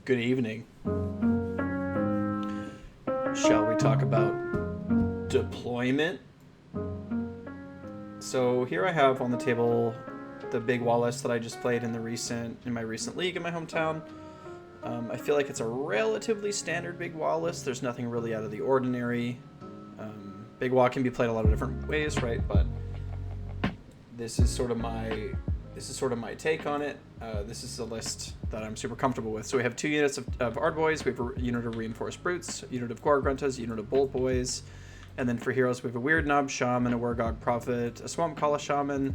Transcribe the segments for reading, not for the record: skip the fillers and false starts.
Good evening. Shall we talk about deployment? So here I have on the table the big wall list that I just played in my recent league in my hometown. I feel like it's a relatively standard big wall list. There's nothing really out of the ordinary. Big wall can be played a lot of different ways, right? But this is sort of my take on it. This is a list that I'm super comfortable with. So we have 2 units of Ardboys, we have a unit of Reinforced Brutes, a unit of Gorgruntas, a unit of Bolt Boys, and then for heroes we have a Weird Knob Shaman, a Wergog Prophet, a Swamp Kala Shaman,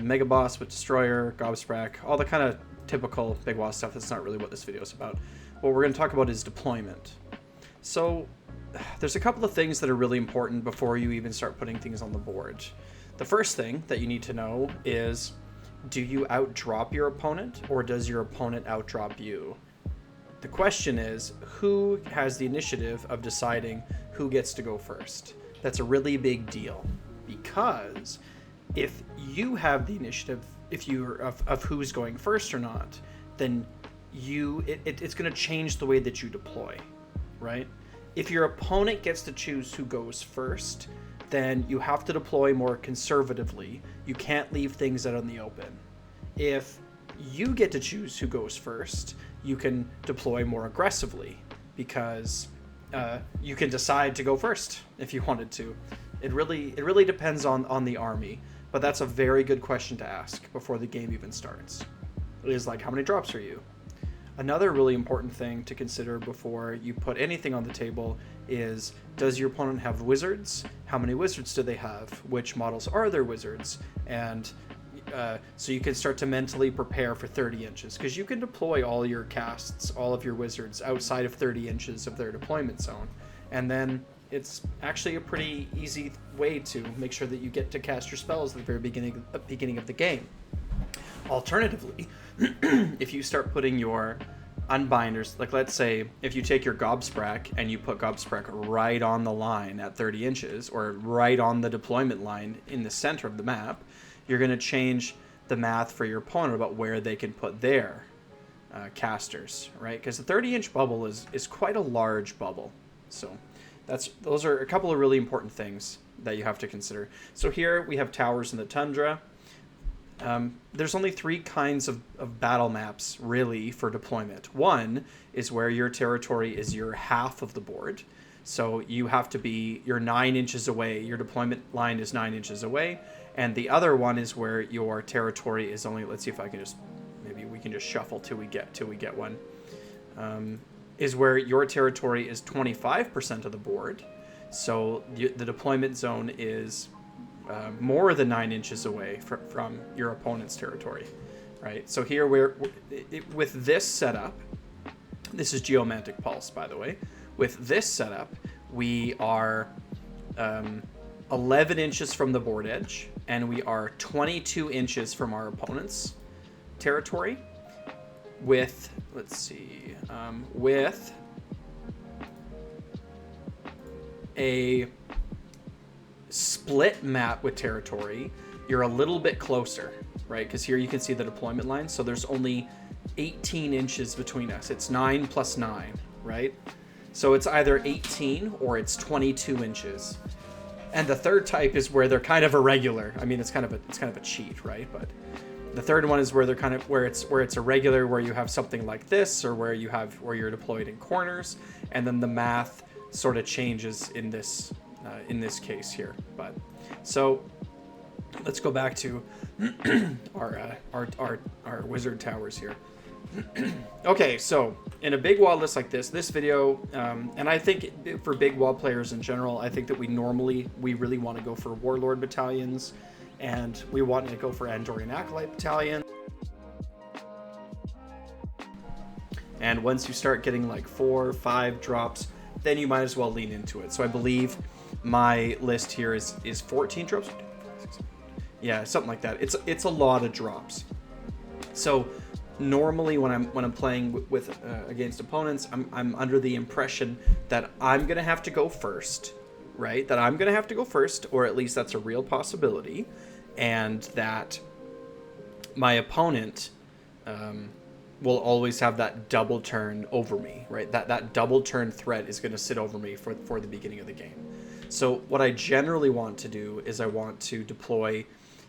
Mega Boss with Destroyer, Gobsprak, all the kind of typical Big Wall stuff. That's not really what this video is about. What we're going to talk about is deployment. So there's a couple of things that are really important before you even start putting things on the board. The first thing that you need to know is, do you outdrop your opponent, or does your opponent outdrop you? The question is, who has the initiative of deciding who gets to go first? That's a really big deal, because if you have the initiative, if you're of who's going first or not, then it's going to change the way that you deploy, right? If your opponent gets to choose who goes first, then you have to deploy more conservatively. You can't leave things out in the open. If you get to choose who goes first, you can deploy more aggressively, because you can decide to go first if you wanted to. It really depends on the army, but that's a very good question to ask before the game even starts. It is like, how many drops are you? Another really important thing to consider before you put anything on the table is, does your opponent have wizards? How many wizards do they have? Which models are their wizards? And so you can start to mentally prepare for 30 inches, because you can deploy all your casts, all of your wizards outside of 30 inches of their deployment zone. And then it's actually a pretty easy way to make sure that you get to cast your spells at the very beginning of the game. Alternatively, if you start putting your unbinders, like let's say if you take your Gobsprak and you put Gobsprak right on the line at 30 inches, or right on the deployment line in the center of the map, you're going to change the math for your opponent about where they can put their casters, right? Because the 30-inch bubble is quite a large bubble. So those are a couple of really important things that you have to consider. So here we have towers in the tundra. There's only 3 kinds of battle maps really for deployment. One is where your territory is your half of the board. So you have to be, you're 9 inches away. Your deployment line is 9 inches away. And the other one is where your territory is only, let's see if I can maybe we can just shuffle till we get one. Is where your territory is 25% of the board. So the deployment zone is more than 9 inches away from your opponent's territory, right? So here with this setup, this is Geomantic Pulse, by the way. With this setup, we are 11 inches from the board edge, and we are 22 inches from our opponent's territory. With, let's see, with a split map with territory, you're a little bit closer, right? Because here you can see the deployment line, so there's only 18 inches between us. It's 9 plus 9, right? So it's either 18 or it's 22 inches. And the third type is where they're kind of irregular. I mean, it's kind of a cheat, right? But the third one is where they're kind of where it's irregular, where you have something like this, or where you're deployed in corners, and then the math sort of changes in this case here. But so let's go back to our wizard towers here. Okay, so in a big wall list like this video, and I think for big wall players in general, I think that we really want to go for warlord battalions, and we want to go for Andorian acolyte battalion. And once you start getting like 4 or 5 drops, then you might as well lean into it. So I believe my list here is 14 drops. Yeah, something like that. It's a lot of drops. So normally when I'm playing with against opponents, I'm under the impression that I'm gonna have to go first, right? That I'm gonna have to go first, or at least that's a real possibility, and that my opponent will always have that double turn over me, right? That double turn threat is going to sit over me for the beginning of the game. So what I generally want to do is I want to deploy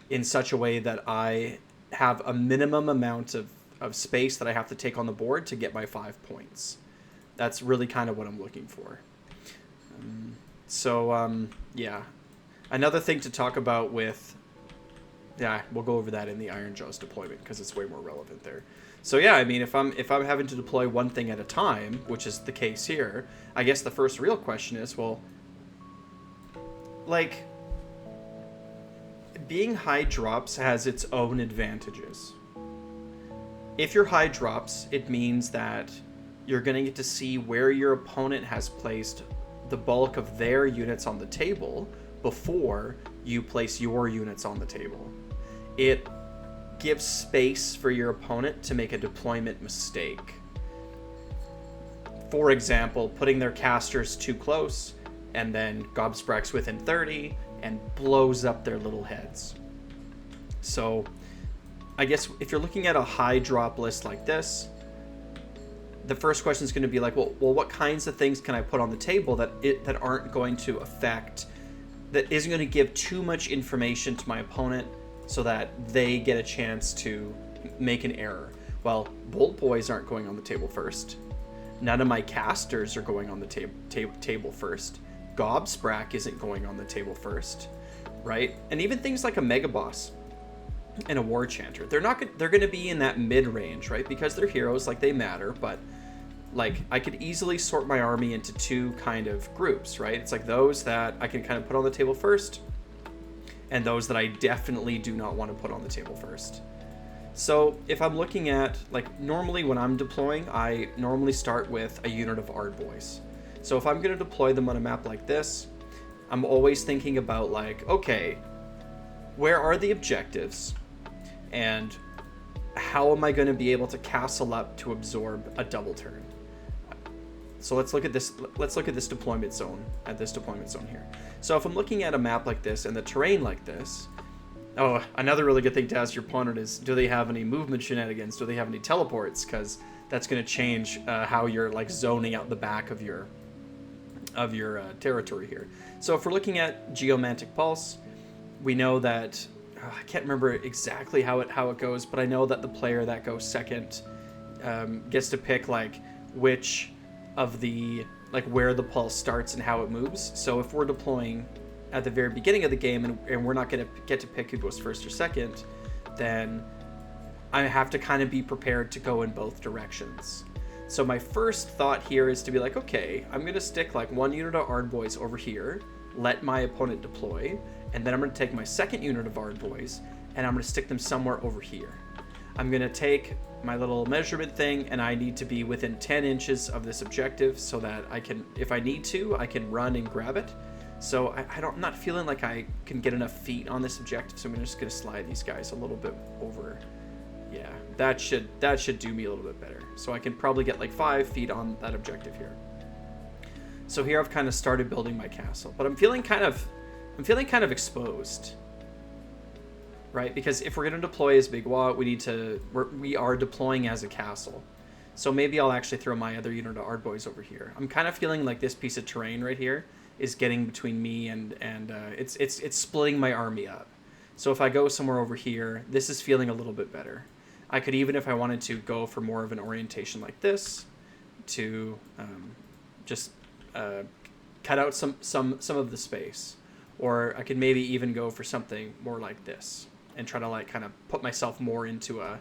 in such a way that I have a minimum amount of space that I have to take on the board to get my 5 points. That's really kind of what I'm looking for. Yeah. Another thing to talk about with... Yeah, we'll go over that in the Iron Jaws deployment because it's way more relevant there. So yeah, I mean, if I'm having to deploy one thing at a time, which is the case here, I guess the first real question is, well, like, being high drops has its own advantages. If you're high drops, it means that you're going to get to see where your opponent has placed the bulk of their units on the table before you place your units on the table. It gives space for your opponent to make a deployment mistake. For example, putting their casters too close, and then Gobsprax within 30 and blows up their little heads. So I guess if you're looking at a high drop list like this, the first question is going to be like, well, what kinds of things can I put on the table that aren't going to affect, that isn't going to give too much information to my opponent so that they get a chance to make an error? Well, Bolt Boys aren't going on the table first. None of my casters are going on the table first. Gobsprak isn't going on the table first, right? And even things like a Mega Boss and a War Chanter, they're going to be in that mid-range, right? Because they're heroes, like, they matter, but like, I could easily sort my army into two kind of groups, right? It's like those that I can kind of put on the table first, and those that I definitely do not want to put on the table first. So if I'm looking at, like, normally when I'm deploying, I normally start with a unit of Ardboys. So if I'm going to deploy them on a map like this, I'm always thinking about, like, okay, where are the objectives? And how am I going to be able to castle up to absorb a double turn? So let's look at this. Let's look at this deployment zone. At this deployment zone here. So if I'm looking at a map like this and the terrain like this, oh, another really good thing to ask your opponent is, do they have any movement shenanigans? Do they have any teleports? Because that's going to change how you're, like, zoning out the back of your territory here. So if we're looking at Geomantic Pulse, we know that I can't remember exactly how it goes, but I know that the player that goes second gets to pick, like, which of the, like, where the pulse starts and how it moves. So if we're deploying at the very beginning of the game and we're not going to get to pick who goes first or second, then I have to kind of be prepared to go in both directions. So my first thought here is to be like, okay, I'm going to stick, like, one unit of Ardboys over here, let my opponent deploy, and then I'm going to take my second unit of Ardboys and I'm going to stick them somewhere over here. I'm going to take my little measurement thing, and I need to be within 10 inches of this objective so that I can, if I need to, I can run and grab it. So I'm not feeling like I can get enough feet on this objective, so I'm just going to slide these guys a little bit over. Yeah, that should do me a little bit better. So I can probably get like 5 feet on that objective here. So here I've kind of started building my castle, but I'm feeling kind of exposed. Right, because if we're going to deploy as Big Wagh, we are deploying as a castle. So maybe I'll actually throw my other unit of Ardboys over here. I'm kind of feeling like this piece of terrain right here is getting between me and it's splitting my army up. So if I go somewhere over here, this is feeling a little bit better. I could even, if I wanted to, go for more of an orientation like this to just cut out some of the space, or I could maybe even go for something more like this and try to, like, kind of put myself more into a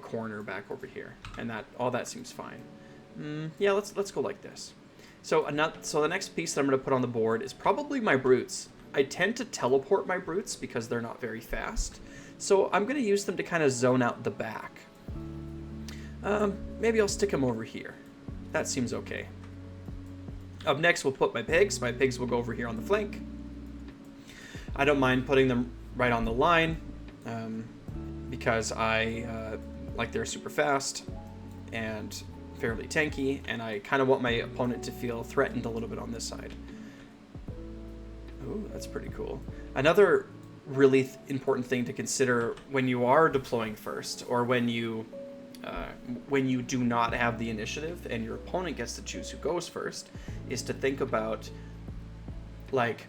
corner back over here, and that all that seems fine. Yeah, let's go like this. So the next piece that I'm going to put on the board is probably my brutes. I tend to teleport my brutes because they're not very fast, so I'm going to use them to kind of zone out the back. Maybe I'll stick them over here. That seems okay. Up next, we'll put my pigs. My pigs will go over here on the flank. I don't mind putting them right on the line because like, they're super fast and fairly tanky, and I kind of want my opponent to feel threatened a little bit on this side. Ooh, that's pretty cool. Another really important thing to consider when you are deploying first, or when you when you do not have the initiative and your opponent gets to choose who goes first, is to think about, like,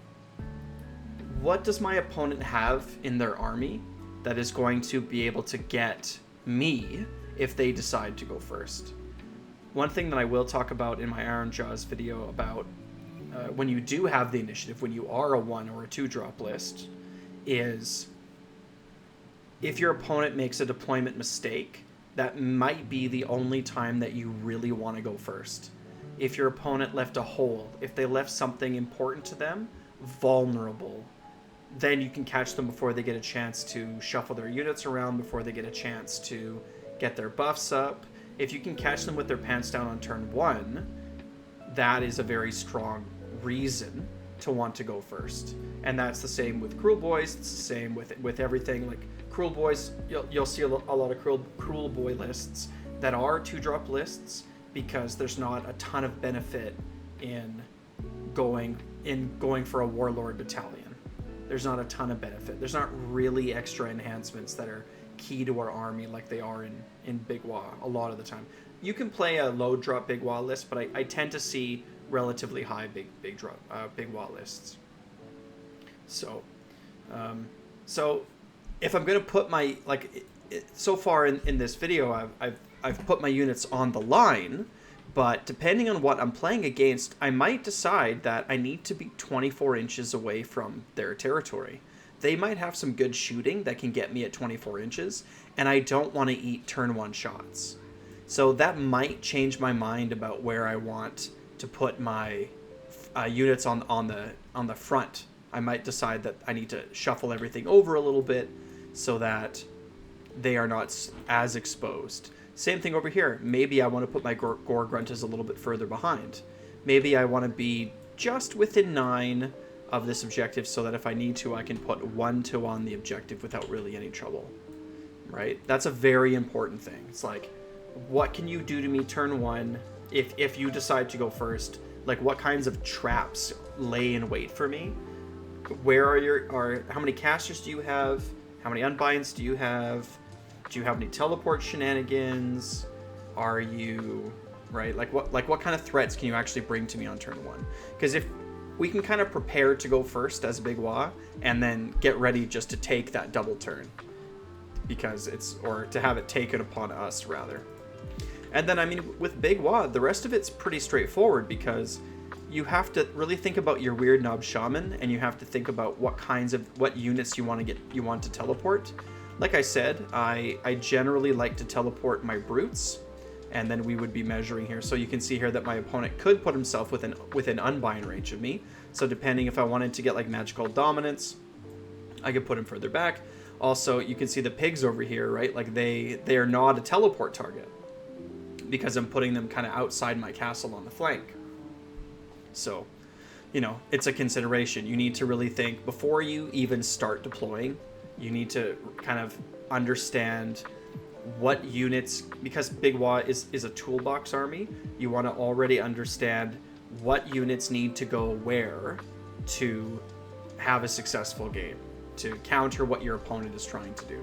what does my opponent have in their army that is going to be able to get me if they decide to go first? One thing that I will talk about in my Iron Jaws video about when you do have the initiative, when you are a 1 or a 2 drop list, is if your opponent makes a deployment mistake, that might be the only time that you really want to go first. If your opponent left a hole, if they left something important to them, vulnerable, then you can catch them before they get a chance to shuffle their units around, before they get a chance to get their buffs up. If you can catch them with their pants down on turn 1, that is a very strong reason to want to go first. And that's the same with Cruel Boys. It's the same with everything. Like Cruel Boys, you'll see a lot of Cruel Boy lists that are 2-drop lists because there's not a ton of benefit in going for a Warlord battalion. There's not a ton of benefit. There's not really extra enhancements that are key to our army like they are in Big Wagh a lot of the time. You can play a low drop Big Wagh list, but I tend to see relatively high big Wagh lists. So if I'm gonna put my, like, so far in this video, I've put my units on the line, but depending on what I'm playing against, I might decide that I need to be 24 inches away from their territory. They might have some good shooting that can get me at 24 inches, and I don't want to eat turn 1 shots. So that might change my mind about where I want to put my units on the front. I might decide that I need to shuffle everything over a little bit so that they are not as exposed. Same thing over here. Maybe I want to put my Gore Gruntas a little bit further behind. Maybe I want to be just within 9 of this objective so that if I need to, I can put 1-2 on the objective without really any trouble. Right? That's a very important thing. It's like, what can you do to me turn 1 if you decide to go first? Like, what kinds of traps lay in wait for me? Where are how many casters do you have? How many unbinds do you have? Do you have any teleport shenanigans? Are you, right? Like what kind of threats can you actually bring to me on turn 1? Because if we can kind of prepare to go first as a Big Wagh and then get ready just to take that double turn, because or to have it taken upon us rather. And then, I mean, with Big Wagh, the rest of it's pretty straightforward because you have to really think about your Weird Knob Shaman, and you have to think about what units you want to teleport. Like I said, I generally like to teleport my brutes, and then we would be measuring here. So you can see here that my opponent could put himself within unbind range of me. So depending if I wanted to get like magical dominance, I could put him further back. Also, you can see the pigs over here, right? Like they are not a teleport target because I'm putting them kind of outside my castle on the flank. So, you know, it's a consideration. You need to really think before you even start deploying. You need to kind of understand what units, because Big Wagh is a toolbox army, you want to already understand what units need to go where to have a successful game, to counter what your opponent is trying to do.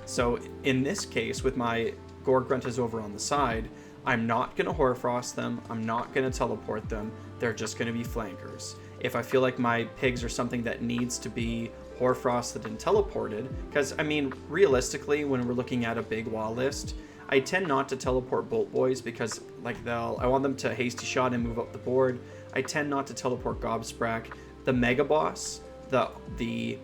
So in this case, with my Gore Gruntas over on the side, I'm not going to Hoarfrost them, I'm not going to teleport them, they're just going to be flankers. If I feel like my pigs are something that needs to be Hoarfrosted and teleported, because I mean realistically when we're looking at a Big Wagh list, I tend not to teleport Bolt Boys because like I want them to hasty shot and move up the board. I tend not to teleport Gobsprak. The Mega Boss, the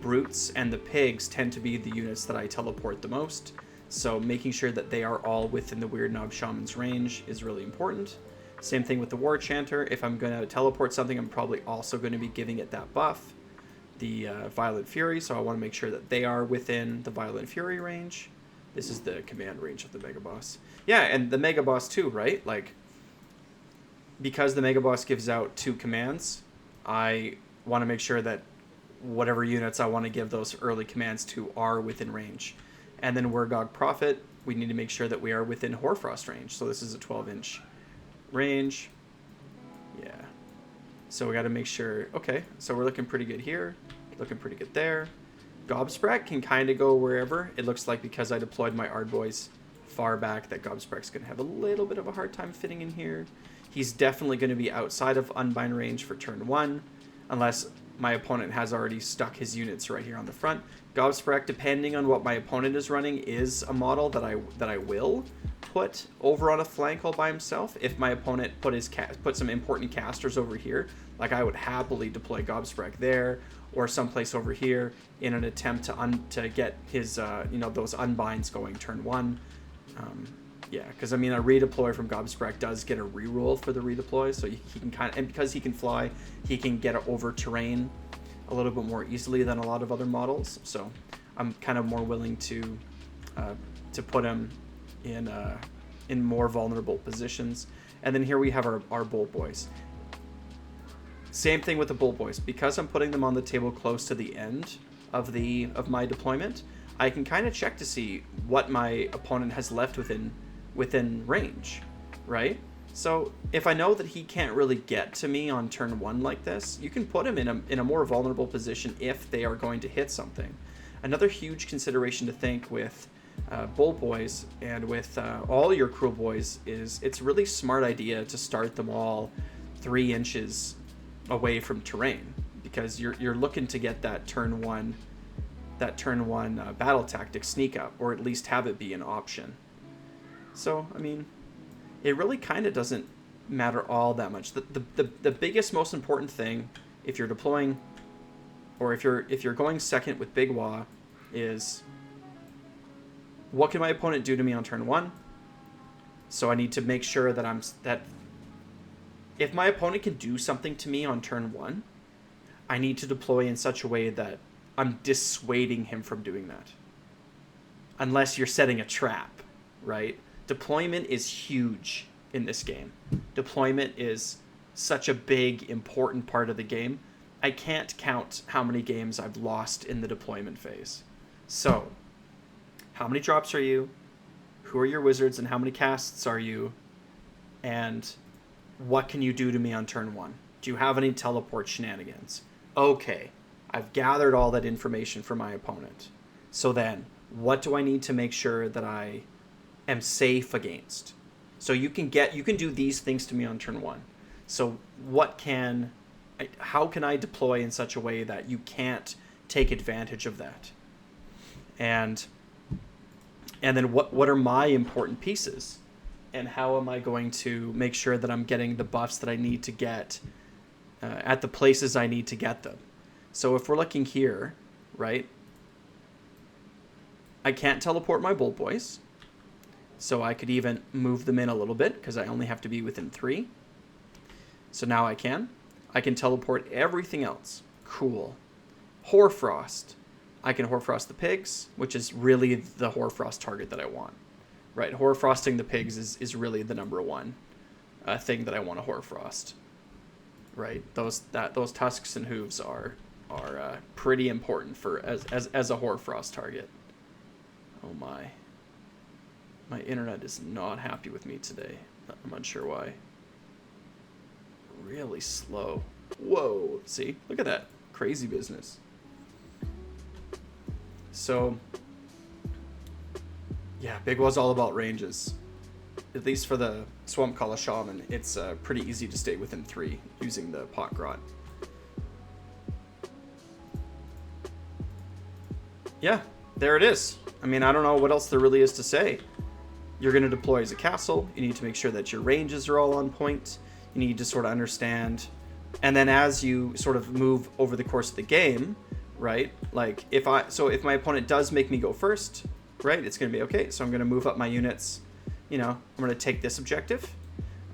Brutes and the Pigs tend to be the units that I teleport the most, so making sure that they are all within the Weird Knob Shaman's range is really important. Same thing with the War Chanter. If I'm going to teleport something, I'm probably also going to be giving it that buff, the Violent Fury, so I want to make sure that they are within the Violent Fury range. This is the command range of the Mega Boss. Yeah, and the Mega Boss too, right? Like, because the Mega Boss gives out 2 commands, I want to make sure that whatever units I want to give those early commands to are within range. And then Wergog Prophet, we need to make sure that we are within Hoarfrost range. So this is a 12-inch range. Yeah. So we got to make sure, okay, so we're looking pretty good here, looking pretty good there. Gobsprak can kind of go wherever. It looks like because I deployed my Ardboys far back that Gobsprek's going to have a little bit of a hard time fitting in here. He's definitely going to be outside of Unbind range for turn 1, unless my opponent has already stuck his units right here on the front. Gobsprek, depending on what my opponent is running, is a model that I will put over on a flank all by himself. If my opponent put some important casters over here, like I would happily deploy Gobsprek there or someplace over here in an attempt to get his those unbinds going turn 1. Yeah, because I mean a redeploy from Gobsprek does get a reroll for the redeploy, so he can and because he can fly, he can get over terrain a little bit more easily than a lot of other models. So I'm kind of more willing to put him in more vulnerable positions. And then here we have our Bolt Boys. Same thing with the Bolt Boys. Because I'm putting them on the table close to the end of my deployment, I can kind of check to see what my opponent has left within range, right? So if I know that he can't really get to me on turn 1 like this, you can put him in a more vulnerable position if they are going to hit something. Another huge consideration to think with Bolt Boys and with all your Cruel Boys is it's a really smart idea to start them all 3 inches away from terrain, because you're looking to get that turn 1 battle tactic sneak up, or at least have it be an option. So I mean, it really kind of doesn't matter all that much. The biggest, most important thing if you're deploying, or if you're going second with Big Wagh, is what can my opponent do to me on turn 1? So I need to make sure that if my opponent can do something to me on turn 1, I need to deploy in such a way that I'm dissuading him from doing that. Unless you're setting a trap, right? Deployment is huge in this game. Deployment is such a big, important part of the game. I can't count how many games I've lost in the deployment phase. So, how many drops are you? Who are your wizards and how many casts are you? And what can you do to me on turn 1? Do you have any teleport shenanigans? Okay, I've gathered all that information from my opponent. So then, what do I need to make sure that I am safe against? So you can do these things to me on turn 1. So how can I deploy in such a way that you can't take advantage of that? And then what are my important pieces? And how am I going to make sure that I'm getting the buffs that I need to get at the places I need to get them? So if we're looking here, right, I can't teleport my Bolt Boys. So I could even move them in a little bit because I only have to be within 3. So now I can teleport everything else. Cool. Hoarfrost. I can Hoarfrost the pigs, which is really the Hoarfrost target that I want. Right, Hoarfrosting the pigs is really the number 1 thing that I want to Hoarfrost. Right, those tusks and hooves are pretty important for as a Hoarfrost target. Oh my internet is not happy with me today. I'm unsure why. Really slow. Whoa, see, look at that crazy business. So yeah, Big Wagh's all about ranges. At least for the Swamp Kala Shaman, it's pretty easy to stay within 3 using the Pot Grot. Yeah, there it is. I mean, I don't know what else there really is to say. You're going to deploy as a castle. You need to make sure that your ranges are all on point. You need to sort of understand. And then as you sort of move over the course of the game, right? Like if my opponent does make me go first, right, it's going to be okay. So I'm going to move up my units. I'm going to take this objective.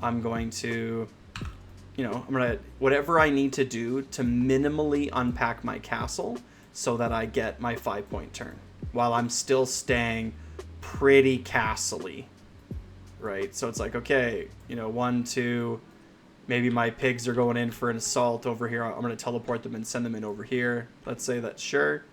I'm going to, whatever I need to do to minimally unpack my castle so that I get my 5-point turn while I'm still staying pretty castle-y, right? So it's like, okay, 1, 2, maybe my pigs are going in for an assault over here. I'm going to teleport them and send them in over here. Let's say that's sure.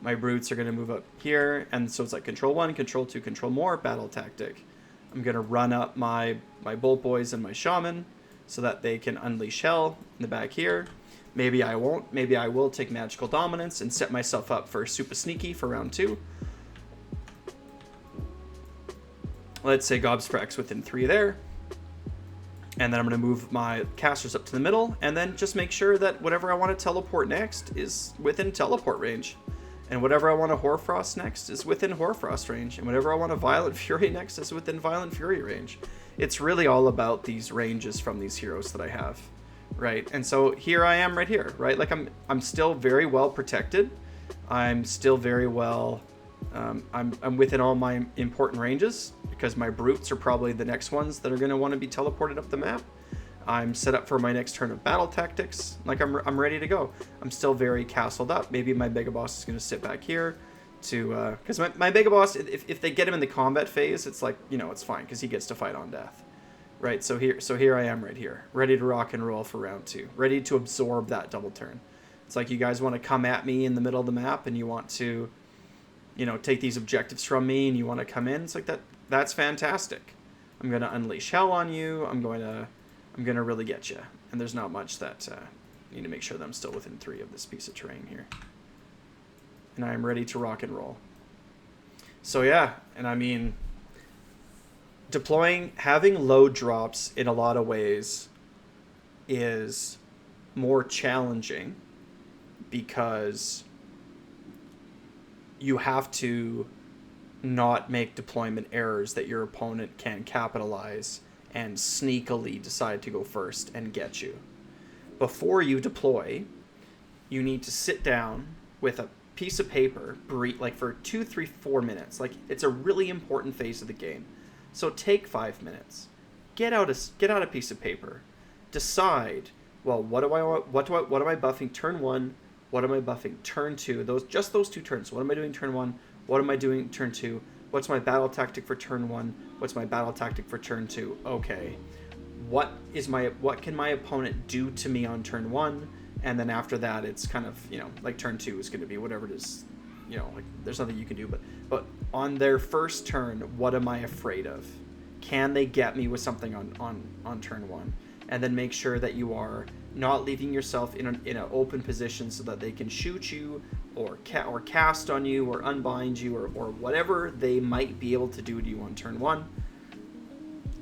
My brutes are going to move up here. And so it's like control 1, control 2, control more, battle tactic. I'm going to run up my Bolt Boys and my Shaman so that they can unleash hell in the back here. Maybe I won't. Maybe I will take magical dominance and set myself up for super sneaky for round 2. let's say Gobsprax within 3 there. And then I'm going to move my casters up to the middle, and then just make sure that whatever I want to teleport next is within teleport range. And whatever I want to Hoarfrost next is within Hoarfrost range. And whatever I want to Violent Fury next is within Violent Fury range. It's really all about these ranges from these heroes that I have, right? And so here I am right here, right? Like I'm still very well protected. I'm still very well... I'm within all my important ranges, because my brutes are probably the next ones that are going to want to be teleported up the map. I'm set up for my next turn of battle tactics. Like I'm ready to go. I'm still very castled up. Maybe my Mega Boss is going to sit back here to because my Mega Boss, if they get him in the combat phase, it's like, you know, it's fine because he gets to fight on death, right? So here I am right here, ready to rock and roll for round 2, ready to absorb that double turn. It's like you guys want to come at me in the middle of the map and you want to, you know, take these objectives from me and you want to come in. It's like that's fantastic. I'm going to unleash hell on you. I'm going to really get you. And there's not much that I need to make sure that I'm still within 3 of this piece of terrain here. And I am ready to rock and roll. So yeah, and I mean, having low drops in a lot of ways is more challenging because you have to not make deployment errors that your opponent can capitalize and sneakily decide to go first and get you. Before you deploy, you need to sit down with a piece of paper, like for 2, 3, 4 minutes. Like, it's a really important phase of the game. So take 5 minutes. Get out a piece of paper. Decide, well, what am I buffing turn 1? What am I buffing turn 2? Just those 2 turns. What am I doing turn 1? What am I doing turn 2? What's my battle tactic for turn 1? What's my battle tactic for turn 2? Okay. What can my opponent do to me on turn 1? And then after that, it's kind of, you know, like turn 2 is going to be whatever it is, you know, like there's nothing you can do, but on their first turn, what am I afraid of? Can they get me with something on turn 1? And then make sure that you are not leaving yourself in an open position so that they can shoot you or cast on you or unbind you or whatever they might be able to do to you on turn 1,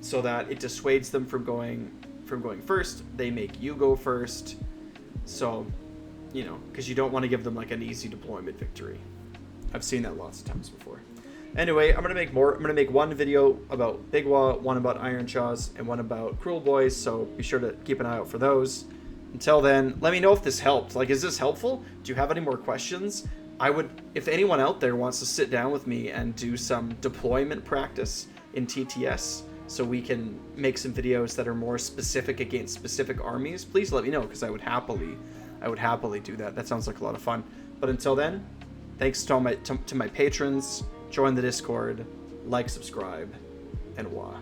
so that it dissuades them from going first. They make you go first. So, you know, because you don't want to give them like an easy deployment victory. I've seen that lots of times before. Anyway, I'm gonna make one video about Big Wagh, one about Iron Jaws, and one about Cruel Boys. So be sure to keep an eye out for those. Until then, let me know if this helped. Like, is this helpful? Do you have any more questions? If anyone out there wants to sit down with me and do some deployment practice in TTS, so we can make some videos that are more specific against specific armies, please let me know, because I would happily do that. That sounds like a lot of fun. But until then, thanks to my patrons. Join the Discord, like, subscribe, and Wagh.